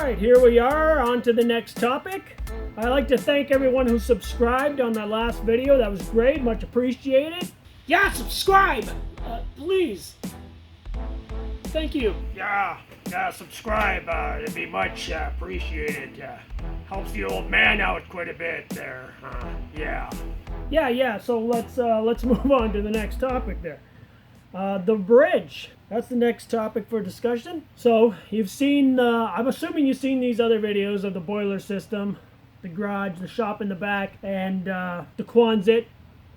Alright, here we are, on to the next topic. I'd like to thank everyone who subscribed on that last video. That was great, much appreciated. Yeah, subscribe! Please. Thank you. Yeah, subscribe. It'd be much appreciated. Helps the old man out quite a bit there. Yeah. Yeah, so let's move on to the next topic there. The bridge. That's the next topic for discussion. So, you've seen, I'm assuming you've seen these other videos of the boiler system, the garage, the shop in the back, and the Quonset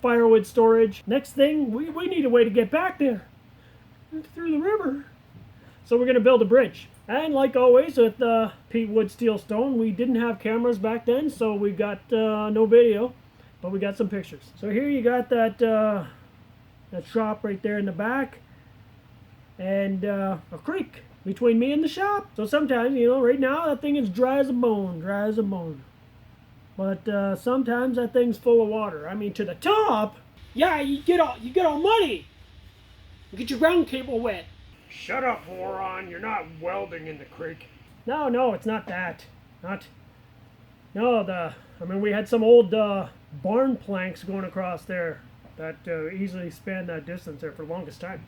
firewood storage. Next thing, we need a way to get back there through the river. So we're going to build a bridge. And like always with Peat Wood Steel Stone, we didn't have cameras back then, so we got no video, but we got some pictures. So here you got that shop right there in the back, and a creek between me and the shop. So sometimes, you know, right now that thing is dry as a bone. But sometimes that thing's full of water. I mean, to the top. Yeah, you get all muddy. You get your ground cable wet. Shut up, moron. You're not welding in the creek. No, it's not that. I mean, we had some old barn planks going across there that easily spanned that distance there for the longest time.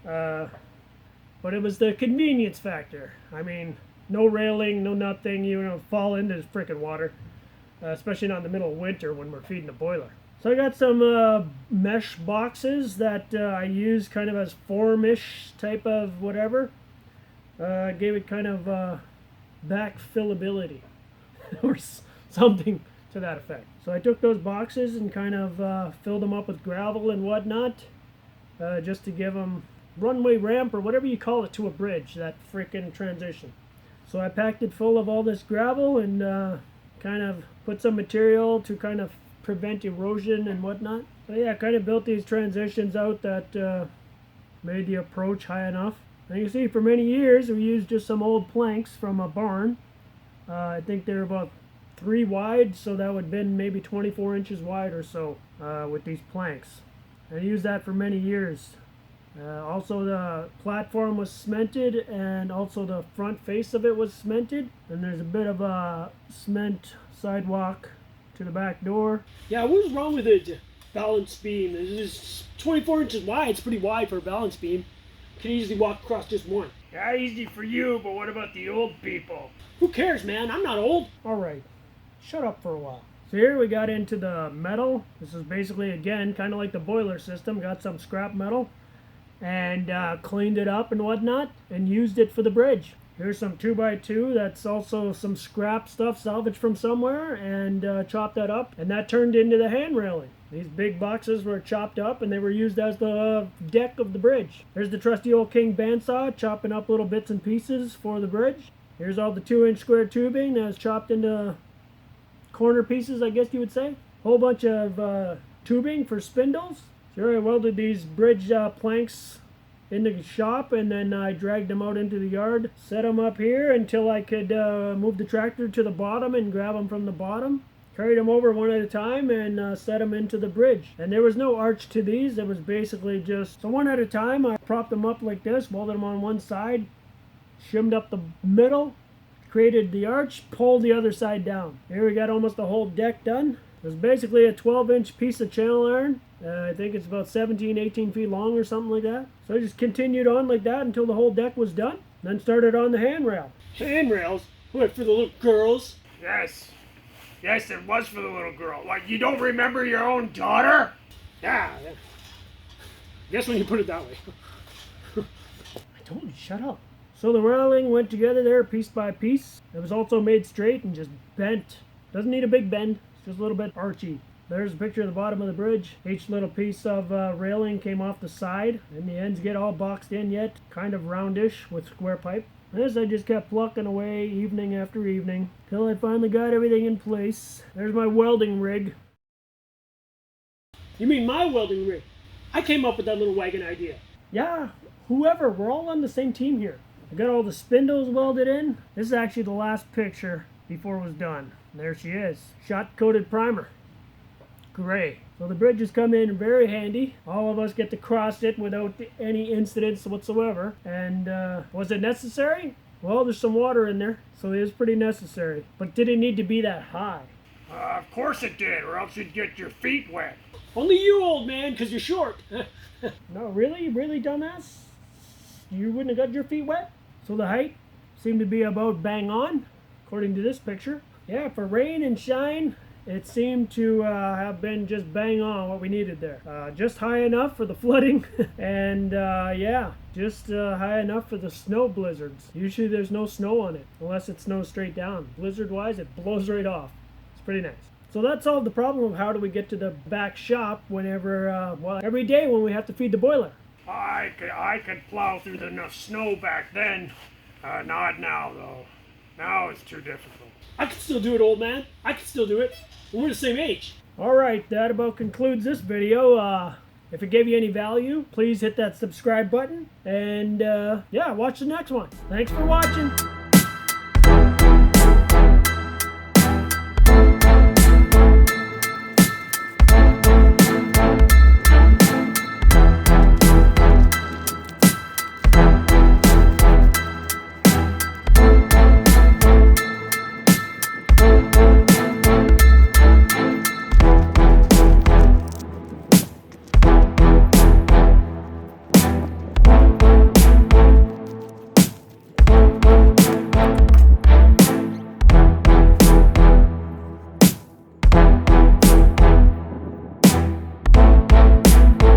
But it was the convenience factor. I mean, no railing, no nothing. You know, fall into this freaking water. Especially not in the middle of winter when we're feeding the boiler. So I got some mesh boxes that I use kind of as form-ish type of whatever. Gave it kind of back fillability or something to that effect. So I took those boxes and kind of filled them up with gravel and whatnot, just to give them runway ramp or whatever you call it to a bridge, that freaking transition. So I packed it full of all this gravel and kind of put some material to kind of prevent erosion and whatnot. So yeah, kind of built these transitions out that made the approach high enough. And you can see for many years we used just some old planks from a barn. I think they're about 3 wide, so that would have been maybe 24 inches wide or so with these planks. I used that for many years. Also the platform was cemented, and also the front face of it was cemented. And there's a bit of a cement sidewalk to the back door. Yeah, what's wrong with the balance beam? It's 24 inches wide. It's pretty wide for a balance beam. You can easily walk across just one. Yeah, easy for you, but what about the old people? Who cares, man? I'm not old. Alright, shut up for a while. So here we got into the metal. This is basically, again, kind of like the boiler system. Got some scrap metal and cleaned it up and whatnot and used it for the bridge. Here's some 2x2. That's also some scrap stuff salvaged from somewhere, and chopped that up, and that turned into the hand railing. These big boxes were chopped up and they were used as the deck of the bridge. There's the trusty old King bandsaw chopping up little bits and pieces for the bridge. Here's all the 2-inch square tubing that's chopped into corner pieces, I guess you would say. Whole bunch of tubing for spindles. Sure, I welded these bridge planks in the shop, and then I dragged them out into the yard, set them up here until I could move the tractor to the bottom and grab them from the bottom. Carried them over one at a time and set them into the bridge. And there was no arch to these. It was basically just, so one at a time, I propped them up like this, welded them on one side, shimmed up the middle, created the arch, pulled the other side down. Here we got almost the whole deck done. It was basically a 12-inch piece of channel iron. I think it's about 17, 18 feet long or something like that. So I just continued on like that until the whole deck was done. Then started on the handrail. Handrails? What, for the little girls? Yes, it was for the little girl. What, you don't remember your own daughter? Yeah. Guess when you put it that way. I told you, shut up. So the railing went together there piece by piece. It was also made straight and just bent. Doesn't need a big bend, it's just a little bit archy. There's a picture of the bottom of the bridge. Each little piece of railing came off the side, and the ends get all boxed in yet, kind of roundish with square pipe. And this I just kept plucking away evening after evening, till I finally got everything in place. There's my welding rig. You mean my welding rig? I came up with that little wagon idea. Yeah, whoever, we're all on the same team here. I got all the spindles welded in. This is actually the last picture before it was done. There she is, shot-coated primer. Gray. So the bridge has come in very handy. All of us get to cross it without any incidents whatsoever. And was it necessary? Well, there's some water in there, so it is pretty necessary. But did it need to be that high? Of course it did, or else you'd get your feet wet. Only you, old man, because you're short. No, really? Really, dumbass? You wouldn't have got your feet wet? So the height seemed to be about bang on, according to this picture. Yeah, for rain and shine, it seemed to have been just bang on what we needed there. Just high enough for the flooding, and yeah, just high enough for the snow blizzards. Usually there's no snow on it, unless it snows straight down. Blizzard-wise, it blows right off. It's pretty nice. So that solved the problem of how do we get to the back shop whenever, well, every day when we have to feed the boiler. I could plow through the snow back then. Not now, though. Now it's too difficult. I can still do it, old man. I can still do it. We're the same age. All right, that about concludes this video. If it gave you any value, please hit that subscribe button. And yeah, watch the next one. Thanks for watching.